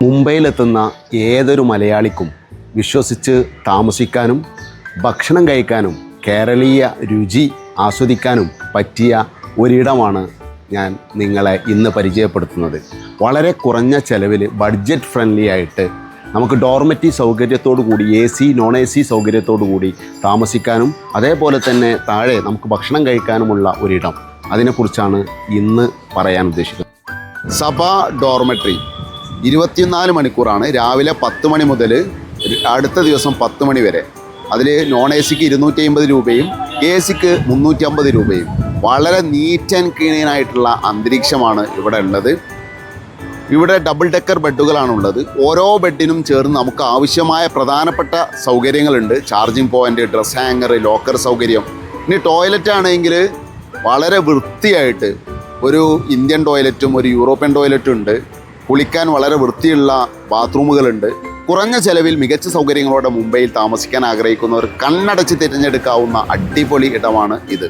മുംബൈയിലെത്തുന്ന ഏതൊരു മലയാളിക്കും വിശ്വസിച്ച് താമസിക്കാനും ഭക്ഷണം കഴിക്കാനും കേരളീയ രുചി ആസ്വദിക്കാനും പറ്റിയ ഒരിടമാണ് ഞാൻ നിങ്ങളെ ഇന്ന് പരിചയപ്പെടുത്തുന്നത്. വളരെ കുറഞ്ഞ ചെലവിൽ ബഡ്ജറ്റ് ഫ്രണ്ട്ലി ആയിട്ട് നമുക്ക് ഡോർമെറ്ററി സൗകര്യത്തോടു കൂടി AC നോൺ AC സൗകര്യത്തോടു കൂടി താമസിക്കാനും അതേപോലെ തന്നെ താഴെ നമുക്ക് ഭക്ഷണം കഴിക്കാനുമുള്ള ഒരിടം, അതിനെക്കുറിച്ചാണ് ഇന്ന് പറയാൻ ഉദ്ദേശിക്കുന്നത്. സഭ ഡോർമെറ്ററി 24 മണിക്കൂറാണ്. രാവിലെ 10 മണി മുതൽ അടുത്ത ദിവസം 10 മണി വരെ. അതിൽ നോൺ AC-ക്ക് 250 രൂപയും AC-ക്ക് 350 രൂപയും. വളരെ നീറ്റ് ആൻഡ് ക്ലീൻ ആയിട്ടുള്ള അന്തരീക്ഷമാണ് ഇവിടെ ഉള്ളത്. ഇവിടെ ഡബിൾ ഡെക്കർ ബെഡുകളാണുള്ളത്. ഓരോ ബെഡിനും ചേർന്ന് നമുക്ക് ആവശ്യമായ പ്രധാനപ്പെട്ട സൗകര്യങ്ങളുണ്ട്. Charging point, dress hanger, locker സൗകര്യം. ഇനി ടോയ്ലറ്റ് ആണെങ്കിൽ വളരെ വൃത്തിയായിട്ട് ഒരു ഇന്ത്യൻ ടോയ്ലറ്റും ഒരു യൂറോപ്യൻ ടോയ്ലറ്റും ഉണ്ട്. കുളിക്കാൻ വളരെ വൃത്തിയുള്ള ബാത്റൂമുകളുണ്ട്. കുറഞ്ഞ ചെലവിൽ മികച്ച സൗകര്യങ്ങളോടെ മുംബൈയിൽ താമസിക്കാൻ ആഗ്രഹിക്കുന്നവർ കണ്ണടച്ച് തിരഞ്ഞെടുക്കാവുന്ന അടിപൊളി ഇടമാണ് ഇത്.